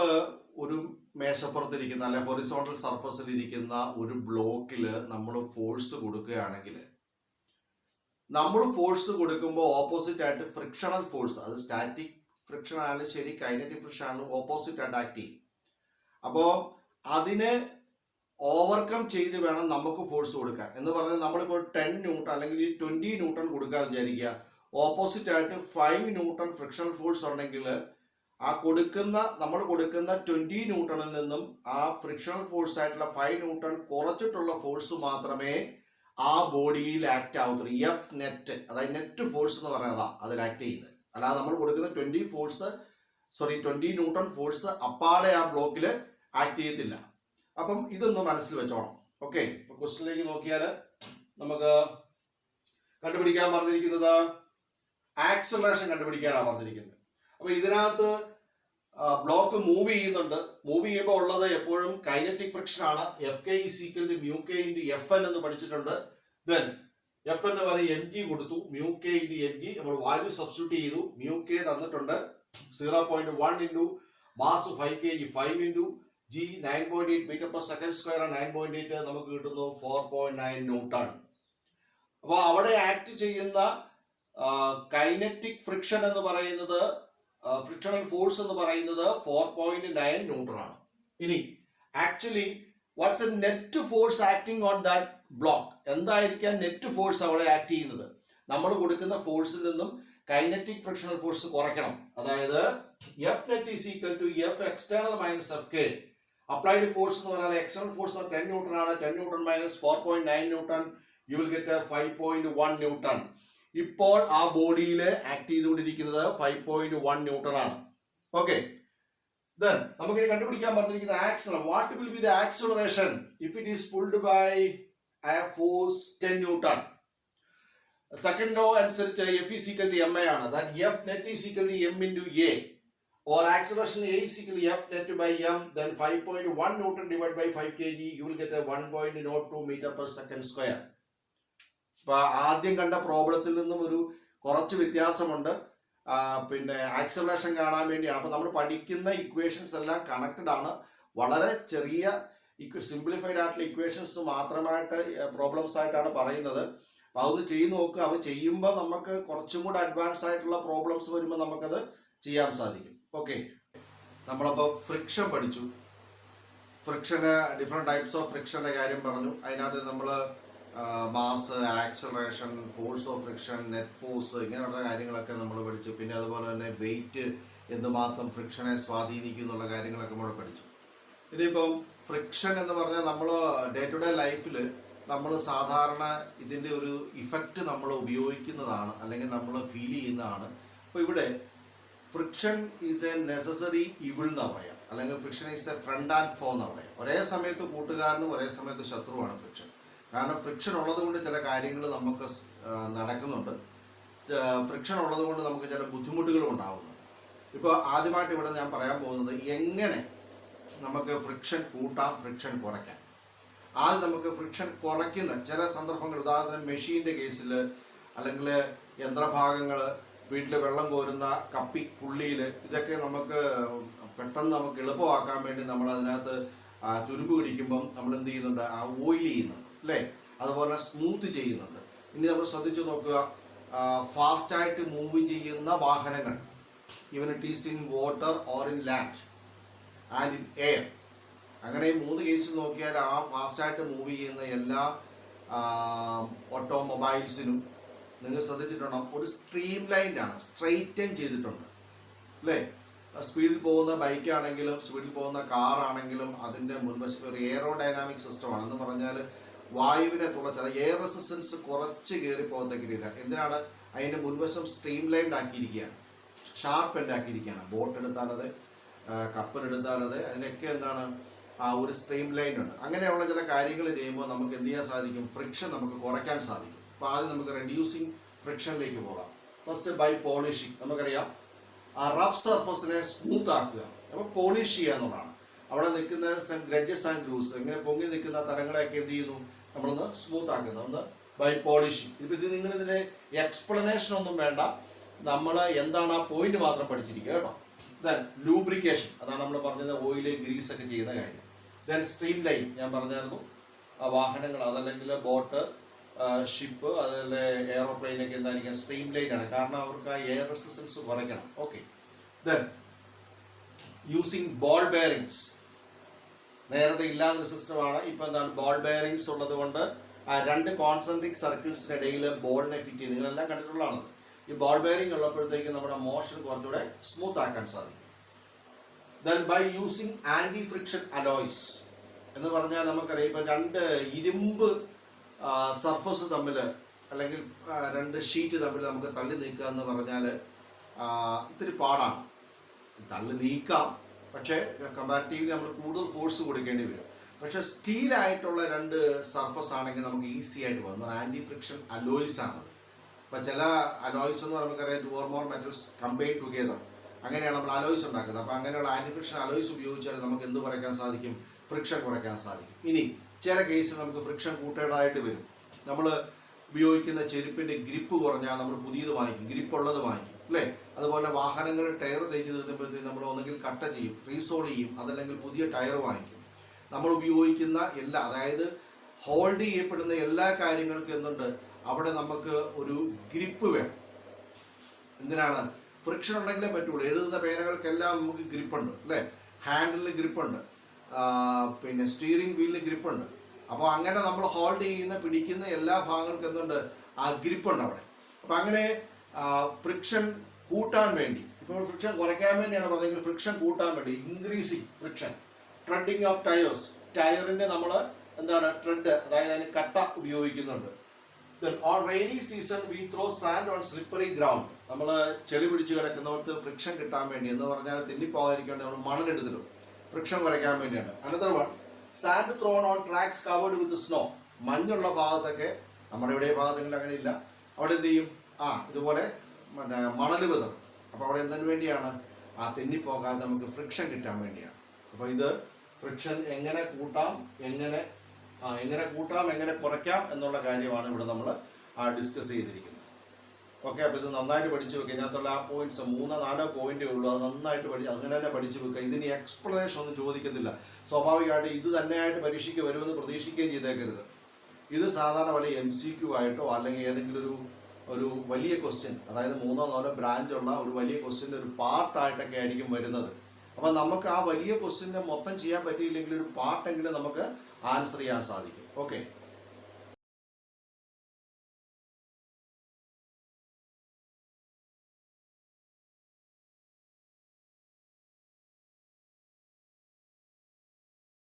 ഒരു മേശപ്പുറത്തിരിക്കുന്ന അല്ലെ horizontal സർഫസിൽ ഇരിക്കുന്ന ഒരു ബ്ലോക്കിൽ നമ്മൾ ഫോഴ്സ് കൊടുക്കുകയാണെങ്കിൽ, നമ്മൾ ഫോഴ്സ് കൊടുക്കുമ്പോൾ ഓപ്പോസിറ്റ് ആയിട്ട് ഫ്രിക്ഷണൽ ഫോഴ്സ്, അത് സ്റ്റാറ്റിക് ഫ്രിക്ഷൻ ആയാലും ശരി കൈനറ്റിക് ഫ്രിക്ഷൻ ആയാലും ഓപ്പോസിറ്റ് ആയിട്ട് ആക്ട് ചെയ്യും. അപ്പോൾ അതിനെ ഓവർകം ചെയ്ത് വേണം നമുക്ക് ഫോഴ്സ് കൊടുക്കാൻ. എന്ന് പറഞ്ഞാൽ നമ്മളിപ്പോൾ 10 ന്യൂട്ടൺ അല്ലെങ്കിൽ 20 ന്യൂട്ടൺ കൊടുക്കാൻ വിചാരിക്കുക. ഓപ്പോസിറ്റ് ആയിട്ട് 5 ന്യൂട്ടൺ ഫ്രിക്ഷണൽ ഫോഴ്സ് ഉണ്ടെങ്കിൽ നമ്മൾ കൊടുക്കുന്ന 20 ന്യൂട്ടണിൽ നിന്നും ആ ഫ്രിക്ഷണൽ ഫോഴ്സ് ആയിട്ടുള്ള 5 ന്യൂട്ടൺ കുറച്ചിട്ടുള്ള ഫോഴ്സ് മാത്രമേ ആ ബോഡിയിൽ ആക്ട് ആവത്തുള്ളൂ. എഫ് നെറ്റ്, അതായത് നെറ്റ് ഫോഴ്സ് എന്ന് പറയുന്നതാ അതിൽ ആക്ട് ചെയ്യുന്നത്. അല്ലാതെ നമ്മൾ കൊടുക്കുന്ന 20 ന്യൂട്ടൺ ഫോഴ്സ് അപ്പാടെ ആ ബ്ലോക്കിൽ ആക്ട് ചെയ്യത്തില്ല. അപ്പം ഇതൊന്ന് മനസ്സിൽ വെച്ചോണം. ഓക്കെ, ഇപ്പൊ ക്വസ്റ്റ്യനിലേക്ക് നോക്കിയാൽ നമുക്ക് കണ്ടുപിടിക്കാൻ പറഞ്ഞിരിക്കുന്നത് ആക്സലറേഷൻ കണ്ടുപിടിക്കാനാണ് പറഞ്ഞിരിക്കുന്നത്. അപ്പൊ ഇതിനകത്ത് ബ്ലോക്ക് മൂവ് ചെയ്യുന്നുണ്ട്. മൂവ് ചെയ്യുമ്പോൾ ഉള്ളത് എപ്പോഴും കൈനറ്റിക് ഫ്രിക്ഷൻ ആണ്. F K is equal to mu K into F N എന്ന് പഠിച്ചിട്ടുണ്ട്. ദെൻ എഫ് എന്ന് പറയും എം ജി കൊടുത്തു, mu K into M G നമ്മൾ വാല്യൂ സബ്സ്റ്റിറ്റ്യൂട്ട് ചെയ്തു. മ്യൂ കെ തന്നിട്ടുണ്ട് 0.1 into mass 5 kg, 5 into G 9.8 metre per second square, 9.8 നമുക്ക് കിട്ടുന്നു 4.9 ന്യൂട്ടൺ. അപ്പോൾ അവിടെ ആക്ട് ചെയ്യുന്ന കൈനറ്റിക് ഫ്രിക്ഷൻ എന്ന് പറയുന്നത്, ഫ്രിക്ഷണൽ ഫോഴ്സ് എന്ന് പറയുന്നത് 4.9 ന്യൂട്ടൺ ആണ്. ഇനി actually what's a net force acting on that block? എന്തായിരിക്കാം നെറ്റ് ഫോഴ്സ് അവിടെ ആക്ട് ചെയ്യുന്നത്? നമ്മൾ കൊടുക്കുന്ന ഫോഴ്സിൽ നിന്നും കൈനറ്റിക് ഫ്രിക്ഷണൽ ഫോഴ്സ് കുറയ്ക്കണം. അതായത് F net is equal to F external minus F K. Applied force എന്ന് പറഞ്ഞാൽ എക്സ്റ്റേണൽ ഫോഴ്സ് 10 ന്യൂട്ടൺ ആണ്. 10 newton minus 4.9 newton, you will get 5.1 newton. ഇപ്പോൾ ആ ബോഡിയിൽ ആക്ട് ചെയ്തുകൊണ്ടിരിക്കുന്നത് 5.1 ന്യൂട്ടൺ ആണ്. ഓക്കെ, ദെൻ നമുക്കിനി കണ്ടുപിടിക്കാൻ പറഞ്ഞിരിക്കുന്ന acceleration. What will be the acceleration if it is pulled by a force 10 newton? Second law അനുസരിച്ച് F is equal to M A ആണ്. That F net is equal to M into A, or acceleration A is equal to F net by M, then 5.1 Newton divided by 5 kg, you will get a 1.02 meter per second square. ഇപ്പൊ ആദ്യം കണ്ട പ്രോബ്ലത്തിൽ നിന്നും ഒരു കുറച്ച് വ്യത്യാസമുണ്ട്. പിന്നെ acceleration കാണാൻ വേണ്ടിയാണ്. അപ്പൊ നമ്മൾ പഠിക്കുന്ന ഇക്വേഷൻസ് എല്ലാം കണക്റ്റഡ് ആണ്. വളരെ ചെറിയ സിംപ്ലിഫൈഡ് ആയിട്ടുള്ള ഇക്വേഷൻസ് മാത്രമായിട്ട് പ്രോബ്ലംസ് ആയിട്ടാണ് പറയുന്നത്. അപ്പൊ അതൊന്ന് ചെയ്ത് നോക്കുക. അത് ചെയ്യുമ്പോൾ നമുക്ക് കുറച്ചും കൂടെ അഡ്വാൻസ് ആയിട്ടുള്ള പ്രോബ്ലംസ് വരുമ്പോൾ നമുക്കത് ചെയ്യാൻ സാധിക്കും. ഓക്കെ, നമ്മളപ്പോൾ ഫ്രിക്ഷൻ പഠിച്ചു. ഫ്രിക്ഷന് ഡിഫറെൻറ്റ് ടൈപ്സ് ഓഫ് ഫ്രിക്ഷൻ്റെ കാര്യം പറഞ്ഞു. അതിനകത്ത് നമ്മൾ mass, acceleration, force of friction, net force, ഇങ്ങനെയുള്ള കാര്യങ്ങളൊക്കെ നമ്മൾ പഠിച്ചു. പിന്നെ അതുപോലെ തന്നെ വെയിറ്റ് എന്തുമാത്രം ഫ്രിക്ഷനെ സ്വാധീനിക്കും എന്നുള്ള കാര്യങ്ങളൊക്കെ നമ്മൾ പഠിച്ചു. ഇനിയിപ്പം ഫ്രിക്ഷൻ എന്ന് പറഞ്ഞാൽ നമ്മൾ ഡേ ടു ഡേ ലൈഫിൽ നമ്മൾ സാധാരണ ഇതിൻ്റെ ഒരു ഇഫക്റ്റ് നമ്മൾ ഉപയോഗിക്കുന്നതാണ്, അല്ലെങ്കിൽ നമ്മൾ ഫീൽ ചെയ്യുന്നതാണ്. അപ്പോൾ ഇവിടെ friction is A necessary evil എന്ന് പറയാം, അല്ലെങ്കിൽ friction is a friend and ഫോ എന്ന് പറയാം. ഒരേ സമയത്ത് കൂട്ടുകാരനും ഒരേ സമയത്ത് ശത്രുവാണ് ഫ്രിക്ഷൻ. കാരണം ഫ്രിക്ഷൻ ഉള്ളത് കൊണ്ട് ചില കാര്യങ്ങൾ നമുക്ക് നടക്കുന്നുണ്ട്. ഫ്രിക്ഷൻ ഉള്ളത് കൊണ്ട് നമുക്ക് ചില ബുദ്ധിമുട്ടുകളും ഉണ്ടാകുന്നുണ്ട്. ഇപ്പോൾ ആദ്യമായിട്ട് ഇവിടെ ഞാൻ പറയാൻ പോകുന്നത് എങ്ങനെ നമുക്ക് ഫ്രിക്ഷൻ കൂട്ടാം, ഫ്രിക്ഷൻ കുറയ്ക്കാം. ആദ്യം നമുക്ക് ഫ്രിക്ഷൻ കുറയ്ക്കുന്ന ചില സന്ദർഭങ്ങൾ, ഉദാഹരണം മെഷീൻ്റെ കേസിൽ, അല്ലെങ്കിൽ യന്ത്രഭാഗങ്ങൾ, വീട്ടിൽ വെള്ളം കോരുന്ന കപ്പി, പുള്ളിയിൽ, ഇതൊക്കെ നമുക്ക് പെട്ടെന്ന് നമുക്ക് എളുപ്പമാക്കാൻ വേണ്ടി നമ്മൾ അതിനകത്ത് തുരുമ്പ് പിടിക്കുമ്പം നമ്മൾ എന്ത് ചെയ്യുന്നുണ്ട്, ആ ഓയിൽ ചെയ്യുന്നുണ്ട് അല്ലേ? അതുപോലെ സ്മൂത്ത് ചെയ്യുന്നുണ്ട്. ഇനി നമ്മൾ ശ്രദ്ധിച്ചു നോക്കുക, ഫാസ്റ്റായിട്ട് മൂവ് ചെയ്യുന്ന വാഹനങ്ങൾ, even it is in water or in land and in air, അങ്ങനെ ഈ 3 കേസിൽ നോക്കിയാൽ ആ ഫാസ്റ്റായിട്ട് മൂവ് ചെയ്യുന്ന എല്ലാ ഓട്ടോമൊബൈൽസിനും നിങ്ങൾ ശ്രദ്ധിച്ചിട്ടുണ്ടോ, ഒരു സ്ട്രീം ലൈനാണ്, സ്ട്രെയിറ്റൻ ചെയ്തിട്ടുണ്ട് അല്ലേ? സ്പീഡിൽ പോകുന്ന ബൈക്കാണെങ്കിലും സ്പീഡിൽ പോകുന്ന കാറാണെങ്കിലും അതിൻ്റെ മുൻവശം ഒരു എയറോഡൈനാമിക് സിസ്റ്റമാണ്. എന്ന് പറഞ്ഞാൽ വായുവിനെ തുളച്ച്, അത് എയർ റെസിസ്റ്റൻസ് കുറച്ച് കയറി പോകത്തക്ക രീതിയില്ല. എന്തിനാണ്? അതിൻ്റെ മുൻവശം സ്ട്രീം ലൈൻ ആക്കിയിരിക്കുകയാണ്. ഷാർപ്പ് എൻഡ് ആക്കിയിരിക്കുകയാണ്. ബോട്ട് എടുത്താലത്, കപ്പലെടുത്താലത്, അതിനൊക്കെ എന്താണ് ആ ഒരു സ്ട്രീം ലൈൻ ഉണ്ട്. അങ്ങനെയുള്ള ചില കാര്യങ്ങൾ ചെയ്യുമ്പോൾ നമുക്ക് എന്ത് ചെയ്യാൻ സാധിക്കും? ഫ്രിക്ഷൻ നമുക്ക് കുറയ്ക്കാൻ സാധിക്കും. അപ്പോൾ ആദ്യം നമുക്ക് റെഡ്യൂസിങ് ഫ്രിക്ഷനിലേക്ക് പോകാം. First by polishing. നമുക്കറിയാം ആ റഫ് സർഫസിനെ സ്മൂത്ത് ആക്കുക. അപ്പോൾ പോളിഷ് ചെയ്യുക എന്നുള്ളതാണ്. അവിടെ നിൽക്കുന്ന ഗ്രഡ്ജസ് ആൻഡ് ഗ്രൂസ്, ഇങ്ങനെ പൊങ്ങി നിൽക്കുന്ന തരങ്ങളെയൊക്കെ എന്ത് ചെയ്യുന്നു? നമ്മളൊന്ന് സ്മൂത്ത് ആക്കുന്നു, ഒന്ന് ബൈ പോളിഷിങ്. ഇപ്പം ഇത് നിങ്ങളിതിൻ്റെ എക്സ്പ്ലനേഷൻ ഒന്നും വേണ്ട, നമ്മൾ എന്താണ് ആ പോയിന്റ് മാത്രം പഠിച്ചിരിക്കുക കേട്ടോ. ദെൻ ലൂബ്രിക്കേഷൻ, അതാണ് നമ്മൾ പറഞ്ഞത്, ഓയിൽ ഗ്രീസ് ഒക്കെ ചെയ്യുന്ന കാര്യം. ദെൻ സ്ട്രീം ലൈൻ ഞാൻ പറഞ്ഞായിരുന്നു, വാഹനങ്ങൾ അതല്ലെങ്കിൽ ബോട്ട്, ഷിപ്പ്, അതുപോലെ എയറോപ്ലെയിനൊക്കെ എന്തായിരിക്കും? സ്ട്രീം ലൈൻ ആണ്. കാരണം അവർക്ക് ആ എയർ റെസിസ്റ്റൻസ് കുറയ്ക്കണം. Okay. Then using ball bearings. നേരത്തെ ഇല്ലാത്തൊരു സിസ്റ്റമാണ്. ഇപ്പം എന്താണ്? ബോൾ ബെയറിങ്സ് ഉള്ളത് കൊണ്ട് ആ രണ്ട് കോൺസെൻട്രിക് സർക്കിൾസിനിടയിൽ ബോളിനെ ഫിറ്റ് ചെയ്ത്, നിങ്ങളെല്ലാം കണ്ടിട്ടുള്ളതാണ്. ഈ ബോൾ ബെയറിംഗ് ഉള്ളപ്പോഴത്തേക്ക് നമ്മുടെ മോഷൻ കുറച്ചുകൂടെ സ്മൂത്ത് ആക്കാൻ സാധിക്കും. Then by using anti friction alloys എന്ന് പറഞ്ഞാൽ നമുക്കറിയാം, ഇപ്പം രണ്ട് ഇരുമ്പ് സർഫസ് തമ്മിൽ അല്ലെങ്കിൽ രണ്ട് ഷീറ്റ് തമ്മിൽ നമുക്ക് തള്ളി നീക്കുക എന്ന് പറഞ്ഞാൽ ഇത്തിരി പാടാണ്. തള്ളി നീക്കാം, പക്ഷേ കമ്പാരിറ്റീവ്ലി നമ്മൾ കൂടുതൽ ഫോഴ്സ് കൊടുക്കേണ്ടി വരും. പക്ഷേ സ്റ്റീലായിട്ടുള്ള രണ്ട് സർഫസ് ആണെങ്കിൽ നമുക്ക് ഈസി ആയിട്ട് പോകും. ആൻറ്റി ഫ്രിക്ഷൻ അലോയ്സ് ആണത്. അപ്പോൾ ചില അലോയ്സ് എന്ന് നമുക്കറിയാം, 2 or more metals combine together, അങ്ങനെയാണ് നമ്മൾ അലോയ്സ് ഉണ്ടാക്കുന്നത്. അപ്പോൾ അങ്ങനെയുള്ള ആൻറ്റി ഫ്രിക്ഷൻ അലോയ്സ് ഉപയോഗിച്ചാൽ നമുക്ക് എന്ത് കുറയ്ക്കാൻ സാധിക്കും? ഫ്രിക്ഷൻ കുറയ്ക്കാൻ സാധിക്കും. ഇനി ചില കേസിൽ നമുക്ക് ഫ്രിക്ഷൻ കൂട്ടേണ്ടതായിട്ട് വരും. നമ്മൾ ഉപയോഗിക്കുന്ന ചെരുപ്പിൻ്റെ ഗ്രിപ്പ് കുറഞ്ഞാൽ നമ്മൾ പുതിയത് വാങ്ങിക്കും, ഗ്രിപ്പുള്ളത് വാങ്ങിക്കും, അല്ലേ? അതുപോലെ വാഹനങ്ങൾ ടയർ തേഞ്ഞ് നിർത്തുമ്പോഴത്തേക്ക് നമ്മൾ ഒന്നെങ്കിൽ കട്ട ചെയ്യും, റീസോൾ ചെയ്യും, അതല്ലെങ്കിൽ പുതിയ ടയർ വാങ്ങിക്കും. നമ്മൾ ഉപയോഗിക്കുന്ന എല്ലാ, അതായത് ഹോൾഡ് ചെയ്യപ്പെടുന്ന എല്ലാ കാര്യങ്ങൾക്കും എന്തുണ്ട്? അവിടെ നമുക്ക് ഒരു ഗ്രിപ്പ് വേണം. എന്തിനാണ്? ഫ്രിക്ഷൻ ഉണ്ടെങ്കിലേ പറ്റുള്ളൂ. എഴുതുന്ന പേനകൾക്കെല്ലാം നമുക്ക് ഗ്രിപ്പുണ്ട്, അല്ലേ? ഹാൻഡിലിന് ഗ്രിപ്പുണ്ട്, പിന്നെ സ്റ്റിയറിംഗ് വീലിന് ഗ്രിപ്പുണ്ട്. അപ്പോൾ അങ്ങനെ നമ്മൾ ഹോൾഡ് ചെയ്യുന്ന, പിടിക്കുന്ന എല്ലാ ഭാഗങ്ങൾക്കും എന്തുണ്ട്? ആ ഗ്രിപ്പുണ്ട് അവിടെ. അപ്പം അങ്ങനെ ഫ്രിക്ഷൻ കൂട്ടാൻ വേണ്ടി, ഇപ്പോൾ ഫ്രിക്ഷൻ കുറയ്ക്കാൻ വേണ്ടിയാണ് പറഞ്ഞെങ്കിൽ ഫ്രിക്ഷൻ കൂട്ടാൻ വേണ്ടി increasing friction, treading of tyres, ടയറിൻ്റെ നമ്മൾ എന്താണ് ട്രെഡ്, അതായത് അതിന് കട്ട ഉപയോഗിക്കുന്നുണ്ട്. Then on rainy season we throw sand on slippery ground. നമ്മൾ ചെളി പിടിച്ച് കിടക്കുന്നവർക്ക് ഫ്രിക്ഷൻ കിട്ടാൻ വേണ്ടി, എന്ന് പറഞ്ഞാൽ തെന്നിപ്പോകാതിരിക്കേണ്ട നമ്മൾ മണലെടുത്തിടും, ഫ്രിക്ഷൻ കുറയ്ക്കാൻ വേണ്ടിയാണ്. Another one, sand thrown on tracks covered with snow. മഞ്ഞുള്ള ഭാഗത്തൊക്കെ, നമ്മുടെ ഇവിടെ ഭാഗത്തെങ്കിലും അങ്ങനെ ഇല്ല, അവിടെ എന്ത് ചെയ്യും? ഇതുപോലെ മണൽ വിതറും. അപ്പോൾ അവിടെ എന്തിനു വേണ്ടിയാണ്? തെന്നിപ്പോകാതെ നമുക്ക് ഫ്രിക്ഷൻ കിട്ടാൻ വേണ്ടിയാണ്. അപ്പോൾ ഇത് ഫ്രിക്ഷൻ എങ്ങനെ കൂട്ടാം, എങ്ങനെ കുറയ്ക്കാം എന്നുള്ള കാര്യമാണ് ഇവിടെ നമ്മൾ ഡിസ്കസ് ചെയ്തിരിക്കുന്നത്. ഓക്കെ. അപ്പോൾ ഇത് നന്നായിട്ട് പഠിച്ചു വെക്കുക. ഇതിനകത്തുള്ള ആ പോയിന്റ്സ് 3-4 പോയിന്റേ ഉള്ളൂ. അത് നന്നായിട്ട് അങ്ങനെ തന്നെ പഠിച്ചു വെക്കുക. ഇതിന് എക്സ്പ്ലനേഷൻ ഒന്നും ചോദിക്കുന്നില്ല. സ്വാഭാവികമായിട്ട് ഇത് തന്നെയായിട്ട് പരീക്ഷയ്ക്ക് വരുമെന്ന് പ്രതീക്ഷിക്കുകയും ചെയ്തേക്കരുത്. ഇത് സാധാരണ വല്ല MCQ ആയിട്ടോ അല്ലെങ്കിൽ ഏതെങ്കിലും ഒരു വലിയ ക്വസ്റ്റ്യൻ, അതായത് 3-4 ബ്രാഞ്ചുള്ള ഒരു വലിയ ക്വസ്റ്റ്യൻ്റെ ഒരു പാർട്ടായിട്ടൊക്കെ ആയിരിക്കും വരുന്നത്. അപ്പം നമുക്ക് ആ വലിയ ക്വസ്റ്റ്യനെ മൊത്തം ചെയ്യാൻ പറ്റിയില്ലെങ്കിൽ ഒരു പാർട്ടെങ്കിലും നമുക്ക് ആൻസർ ചെയ്യാൻ സാധിക്കും. ഓക്കെ.